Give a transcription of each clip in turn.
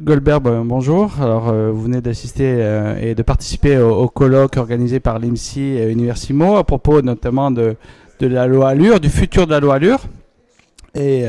Goldberg, bonjour. Alors, vous venez d'assister et de participer au colloque organisé par l'IMSI et Universimo à propos notamment de la loi Allure, du futur de la loi Allure et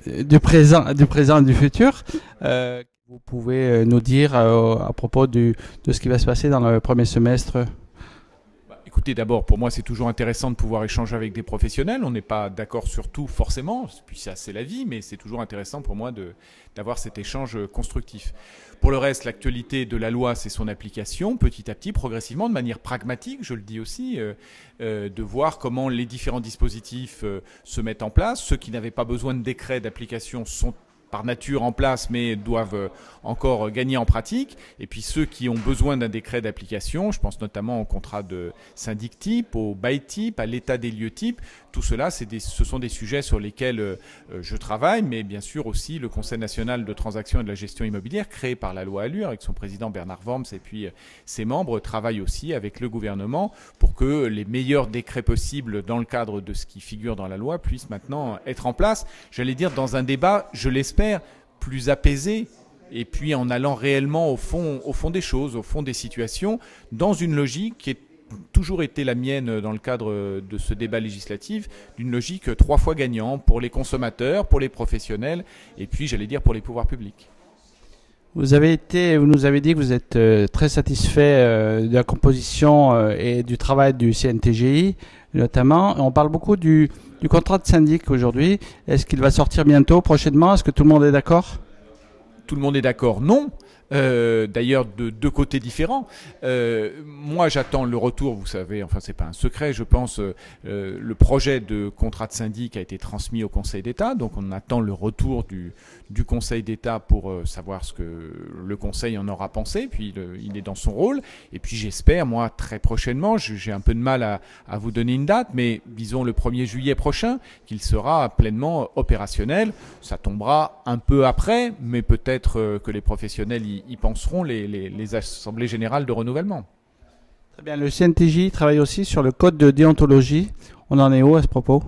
du présent et du futur. Vous pouvez nous dire à propos de ce qui va se passer dans le premier semestre? Écoutez, d'abord, pour moi, c'est toujours intéressant de pouvoir échanger avec des professionnels. On n'est pas d'accord sur tout forcément, puis ça, c'est la vie, mais c'est toujours intéressant pour moi d'avoir cet échange constructif. Pour le reste, l'actualité de la loi, c'est son application, petit à petit, progressivement, de manière pragmatique, je le dis aussi, de voir comment les différents dispositifs se mettent en place. Ceux qui n'avaient pas besoin de décret d'application sont par nature en place, mais doivent encore gagner en pratique. Et puis ceux qui ont besoin d'un décret d'application, je pense notamment au contrat de syndic type, au bail type, à l'état des lieux type, tout cela, ce sont des sujets sur lesquels je travaille, mais bien sûr aussi le Conseil national de transaction et de la gestion immobilière, créé par la loi Allure, avec son président Bernard Worms et puis ses membres, travaillent aussi avec le gouvernement pour que les meilleurs décrets possibles dans le cadre de ce qui figure dans la loi puissent maintenant être en place. J'allais dire dans un débat, je l'espère, plus apaisé, et puis en allant réellement au fond des choses, au fond des situations, dans une logique qui a toujours été la mienne dans le cadre de ce débat législatif, d'une logique 3 fois gagnant pour les consommateurs, pour les professionnels, et puis j'allais dire pour les pouvoirs publics. Vous nous avez dit que vous êtes très satisfait de la composition et du travail du CNTGI, notamment. On parle beaucoup du contrat de syndic aujourd'hui. Est-ce qu'il va sortir bientôt, prochainement? Est-ce que tout le monde est d'accord? Tout le monde est d'accord? Non. D'ailleurs de deux côtés différents. Moi j'attends le retour, vous savez, enfin c'est pas un secret, je pense, le projet de contrat de syndic a été transmis au Conseil d'État, donc on attend le retour du Conseil d'État pour savoir ce que le Conseil en aura pensé, puis il est dans son rôle, et puis j'espère, moi, très prochainement, j'ai un peu de mal à vous donner une date, mais disons le 1er juillet prochain, qu'il sera pleinement opérationnel. Ça tombera un peu après, mais peut-être que les professionnels y penseront, les assemblées générales de renouvellement. Très bien. Le CNTJ travaille aussi sur le code de déontologie. On en est où à ce propos?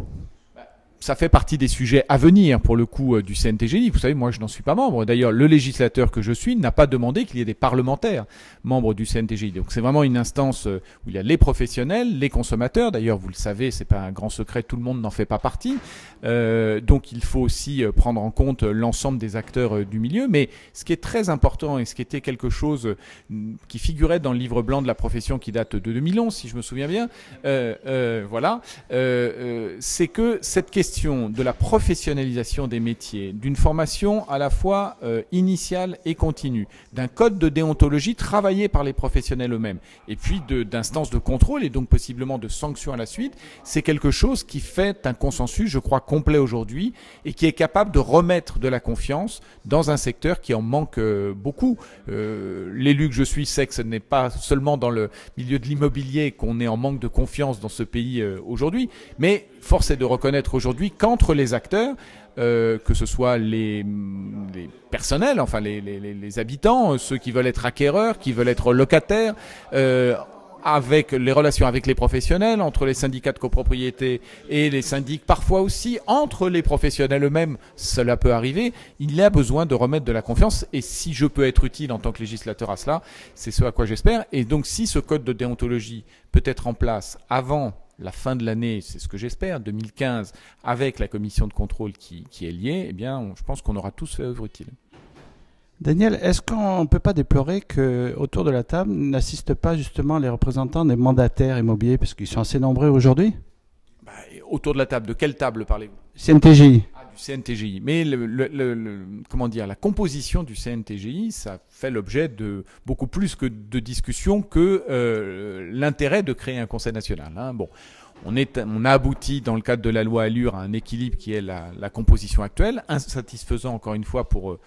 Ça fait partie des sujets à venir, pour le coup, du CNTGI. Vous savez, moi, je n'en suis pas membre. D'ailleurs, le législateur que je suis n'a pas demandé qu'il y ait des parlementaires membres du CNTGI. Donc, c'est vraiment une instance où il y a les professionnels, les consommateurs. D'ailleurs, vous le savez, c'est pas un grand secret, tout le monde n'en fait pas partie. Donc, il faut aussi prendre en compte l'ensemble des acteurs du milieu. Mais ce qui est très important et ce qui était quelque chose qui figurait dans le livre blanc de la profession qui date de 2011, si je me souviens bien, voilà, c'est que cette question de la professionnalisation des métiers, d'une formation à la fois initiale et continue, d'un code de déontologie travaillé par les professionnels eux-mêmes, et puis d'instances de contrôle et donc possiblement de sanctions à la suite, c'est quelque chose qui fait un consensus, je crois, complet aujourd'hui et qui est capable de remettre de la confiance dans un secteur qui en manque beaucoup. L'élu que je suis sait que ce n'est pas seulement dans le milieu de l'immobilier qu'on est en manque de confiance dans ce pays aujourd'hui, mais force est de reconnaître aujourd'hui qu'entre les acteurs, que ce soit les personnels, enfin les habitants, ceux qui veulent être acquéreurs, qui veulent être locataires, avec les relations avec les professionnels, entre les syndicats de copropriété et les syndics, parfois aussi entre les professionnels eux-mêmes, cela peut arriver, il y a besoin de remettre de la confiance, et si je peux être utile en tant que législateur à cela, c'est ce à quoi j'espère. Et donc si ce code de déontologie peut être en place avant la fin de l'année, c'est ce que j'espère, 2015, avec la commission de contrôle qui est liée, eh bien, je pense qu'on aura tous fait œuvre utile. Daniel, est-ce qu'on ne peut pas déplorer qu'autour de la table n'assistent pas justement les représentants des mandataires immobiliers, parce qu'ils sont assez nombreux aujourd'hui? Autour de la table, de quelle table parlez-vous? CNTGI. Du CNTGI. Mais comment dire, la composition du CNTGI, ça fait l'objet de beaucoup plus que de discussions que l'intérêt de créer un conseil national. Hein. Bon, on a abouti dans le cadre de la loi Allure à un équilibre qui est la composition actuelle, insatisfaisant encore une fois pour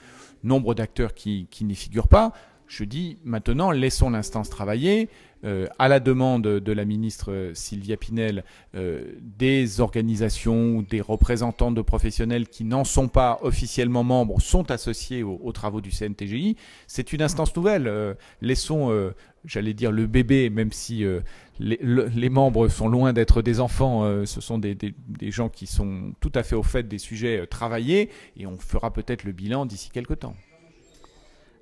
nombre d'acteurs qui n'y figurent pas. Je dis maintenant, laissons l'instance travailler. À la demande de la ministre Sylvia Pinel, des organisations ou des représentants de professionnels qui n'en sont pas officiellement membres sont associés aux travaux du CNTGI. C'est une instance nouvelle. Laissons, j'allais dire, le bébé, même si les membres sont loin d'être des enfants, ce sont des gens qui sont tout à fait au fait des sujets travaillés, et on fera peut-être le bilan d'ici quelques temps.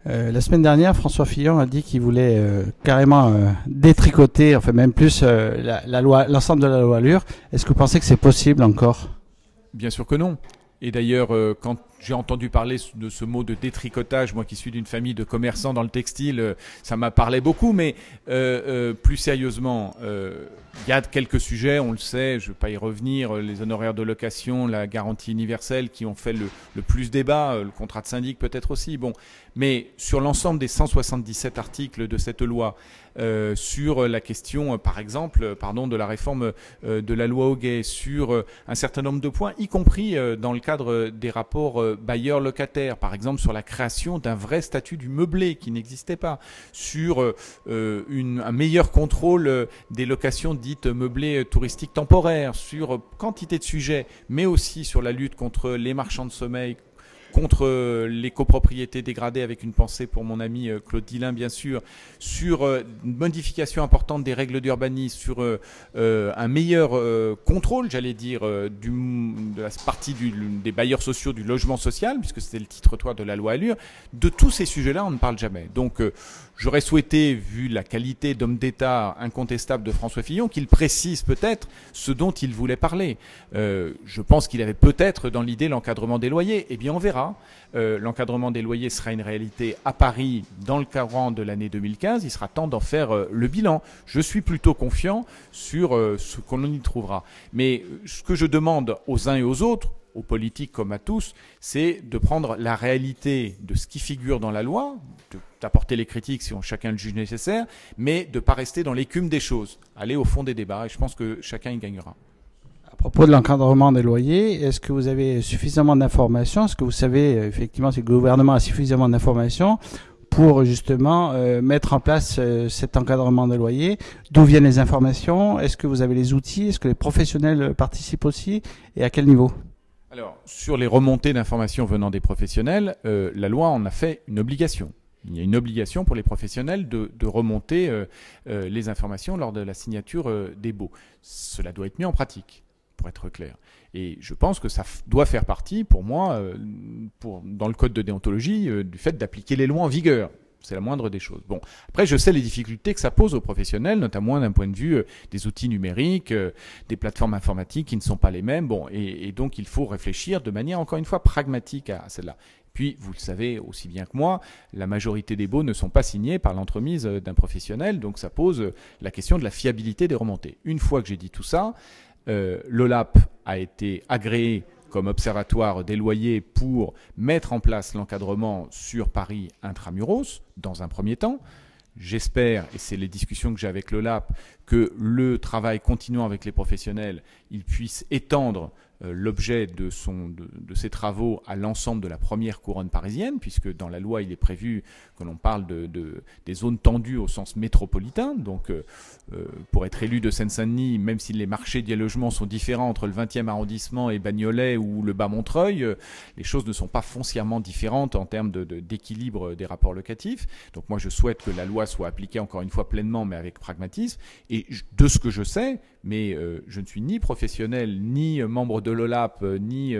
La semaine dernière, François Fillon a dit qu'il voulait carrément détricoter, enfin même plus, la loi, l'ensemble de la loi Allure. Est-ce que vous pensez que c'est possible encore? Bien sûr que non. Et d'ailleurs, quand j'ai entendu parler de ce mot de détricotage, moi qui suis d'une famille de commerçants dans le textile, ça m'a parlé beaucoup. Mais plus sérieusement, il y a quelques sujets, on le sait, je ne vais pas y revenir, les honoraires de location, la garantie universelle qui ont fait le plus débat, le contrat de syndic peut-être aussi. Bon, mais sur l'ensemble des 177 articles de cette loi, sur la question, par exemple, de la réforme de la loi Hoguet, sur un certain nombre de points, y compris dans le cadre des rapports bailleurs-locataires, par exemple sur la création d'un vrai statut du meublé qui n'existait pas, sur un meilleur contrôle des locations dites meublées touristiques temporaires, sur quantité de sujets, mais aussi sur la lutte contre les marchands de sommeil, contre les copropriétés dégradées, avec une pensée pour mon ami Claude Dillin, bien sûr, sur une modification importante des règles d'urbanisme, sur un meilleur contrôle, j'allais dire, de la partie des bailleurs sociaux, du logement social, puisque c'était le titre 3 de la loi Allure. De tous ces sujets-là, on ne parle jamais. Donc, j'aurais souhaité, vu la qualité d'homme d'État incontestable de François Fillon, qu'il précise peut-être ce dont il voulait parler. Je pense qu'il avait peut-être dans l'idée l'encadrement des loyers. Eh bien, on verra. L'encadrement des loyers sera une réalité à Paris dans le courant de l'année 2015. Il sera temps d'en faire le bilan. Je suis plutôt confiant sur ce qu'on y trouvera. Mais ce que je demande aux uns et aux autres, aux politiques comme à tous, c'est de prendre la réalité de ce qui figure dans la loi, d'apporter les critiques si chacun le juge nécessaire, mais de ne pas rester dans l'écume des choses, aller au fond des débats, et je pense que chacun y gagnera. À propos de l'encadrement des loyers, est-ce que vous avez suffisamment d'informations? Est-ce que vous savez effectivement si le gouvernement a suffisamment d'informations pour justement mettre en place cet encadrement des loyers? D'où viennent les informations? Est-ce que vous avez les outils? Est-ce que les professionnels participent aussi? Et à quel niveau? Alors, sur les remontées d'informations venant des professionnels, la loi en a fait une obligation. Il y a une obligation pour les professionnels de remonter les informations lors de la signature des baux. Cela doit être mis en pratique, pour être clair. Et je pense que ça doit faire partie, pour moi, dans le code de déontologie, du fait d'appliquer les lois en vigueur. C'est la moindre des choses. Bon, après, je sais les difficultés que ça pose aux professionnels, notamment d'un point de vue des outils numériques, des plateformes informatiques qui ne sont pas les mêmes. Bon, et donc, il faut réfléchir de manière, encore une fois, pragmatique à celle-là. Puis, vous le savez aussi bien que moi, la majorité des baux ne sont pas signés par l'entremise d'un professionnel, donc ça pose la question de la fiabilité des remontées. Une fois que j'ai dit tout ça, l'OLAP a été agréé comme observatoire des loyers pour mettre en place l'encadrement sur Paris intramuros, dans un premier temps. J'espère, et c'est les discussions que j'ai avec l'OLAP, que le travail continuant avec les professionnels, il puisse étendre l'objet de ces travaux à l'ensemble de la première couronne parisienne, puisque dans la loi, il est prévu que l'on parle des zones tendues au sens métropolitain. Donc, pour être élu de Seine-Saint-Denis, même si les marchés des logements sont différents entre le 20e arrondissement et Bagnolet ou le Bas-Montreuil, les choses ne sont pas foncièrement différentes en termes d'équilibre des rapports locatifs. Donc, moi, je souhaite que la loi soit appliquée, encore une fois, pleinement, mais avec pragmatisme. Et de ce que je sais, mais je ne suis ni professionnel, ni membre de l'OLAP, ni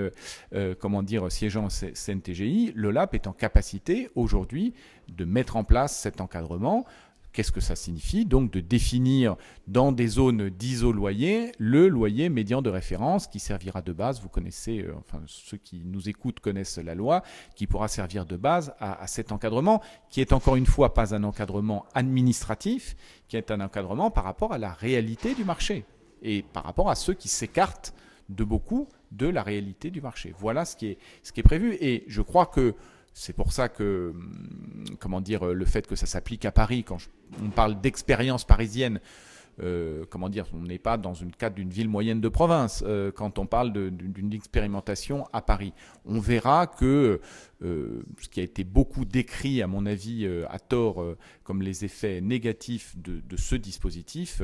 siégeant CNTGI. L'OLAP est en capacité aujourd'hui de mettre en place cet encadrement. Qu'est-ce que ça signifie? Donc de définir dans des zones d'ISO loyer le loyer médian de référence qui servira de base, vous connaissez, ceux qui nous écoutent connaissent la loi, qui pourra servir de base à cet encadrement, qui est encore une fois pas un encadrement administratif, qui est un encadrement par rapport à la réalité du marché et par rapport à ceux qui s'écartent de beaucoup de la réalité du marché. Voilà ce qui est prévu, et je crois que c'est pour ça que, le fait que ça s'applique à Paris, quand on parle d'expérience parisienne, on n'est pas dans le cadre d'une ville moyenne de province quand on parle d'une expérimentation à Paris. On verra que ce qui a été beaucoup décrit, à mon avis, à tort, comme les effets négatifs de ce dispositif,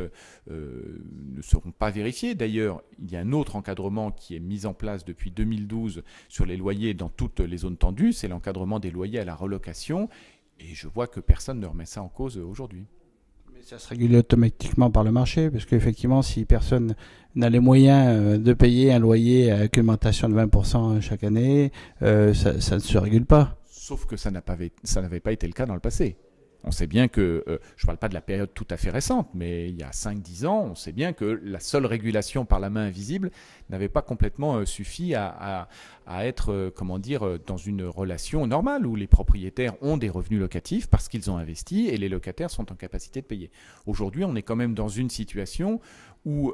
ne seront pas vérifiés. D'ailleurs, il y a un autre encadrement qui est mis en place depuis 2012 sur les loyers dans toutes les zones tendues, c'est l'encadrement des loyers à la relocation, et je vois que personne ne remet ça en cause aujourd'hui. Ça se régule automatiquement par le marché, parce qu'effectivement, si personne n'a les moyens de payer un loyer avec une augmentation de 20% chaque année, ça ne se régule pas. Sauf que ça n'avait pas été le cas dans le passé. On sait bien que, je ne parle pas de la période tout à fait récente, mais il y a 5-10 ans, on sait bien que la seule régulation par la main invisible n'avait pas complètement suffi à être, dans une relation normale où les propriétaires ont des revenus locatifs parce qu'ils ont investi et les locataires sont en capacité de payer. Aujourd'hui, on est quand même dans une situation où,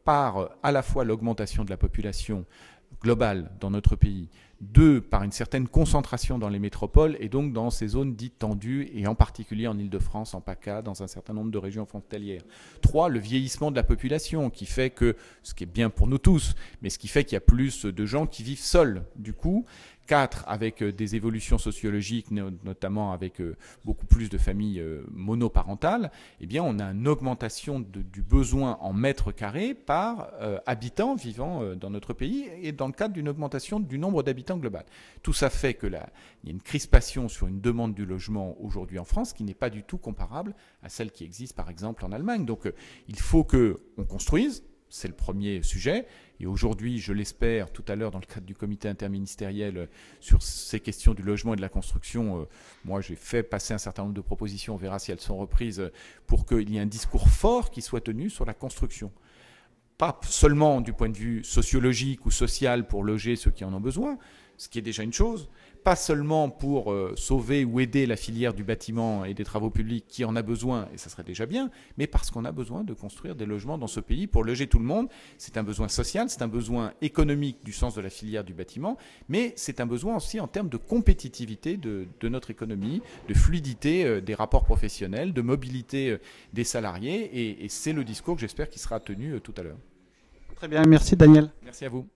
par à la fois l'augmentation de la population globale dans notre pays, 2, par une certaine concentration dans les métropoles et donc dans ces zones dites tendues, et en particulier en Île-de-France, en PACA, dans un certain nombre de régions frontalières. 3, le vieillissement de la population qui fait que, ce qui est bien pour nous tous, mais ce qui fait qu'il y a plus de gens qui vivent seuls du coup. 4, avec des évolutions sociologiques, notamment avec beaucoup plus de familles monoparentales, eh bien on a une augmentation du besoin en mètres carrés par habitant vivant dans notre pays, et dans le cadre d'une augmentation du nombre d'habitants global. Tout ça fait que il y a une crispation sur une demande du logement aujourd'hui en France qui n'est pas du tout comparable à celle qui existe par exemple en Allemagne. Donc il faut qu'on construise. C'est le premier sujet. Et aujourd'hui, je l'espère, tout à l'heure, dans le cadre du comité interministériel sur ces questions du logement et de la construction, moi, j'ai fait passer un certain nombre de propositions. On verra si elles sont reprises pour qu'il y ait un discours fort qui soit tenu sur la construction. Pas seulement du point de vue sociologique ou social pour loger ceux qui en ont besoin, ce qui est déjà une chose, pas seulement pour sauver ou aider la filière du bâtiment et des travaux publics qui en a besoin, et ça serait déjà bien, mais parce qu'on a besoin de construire des logements dans ce pays pour loger tout le monde. C'est un besoin social, c'est un besoin économique du sens de la filière du bâtiment, mais c'est un besoin aussi en termes de compétitivité de notre économie, de fluidité des rapports professionnels, de mobilité des salariés, et c'est le discours que j'espère qui sera tenu tout à l'heure. Très bien, merci Daniel. Merci à vous.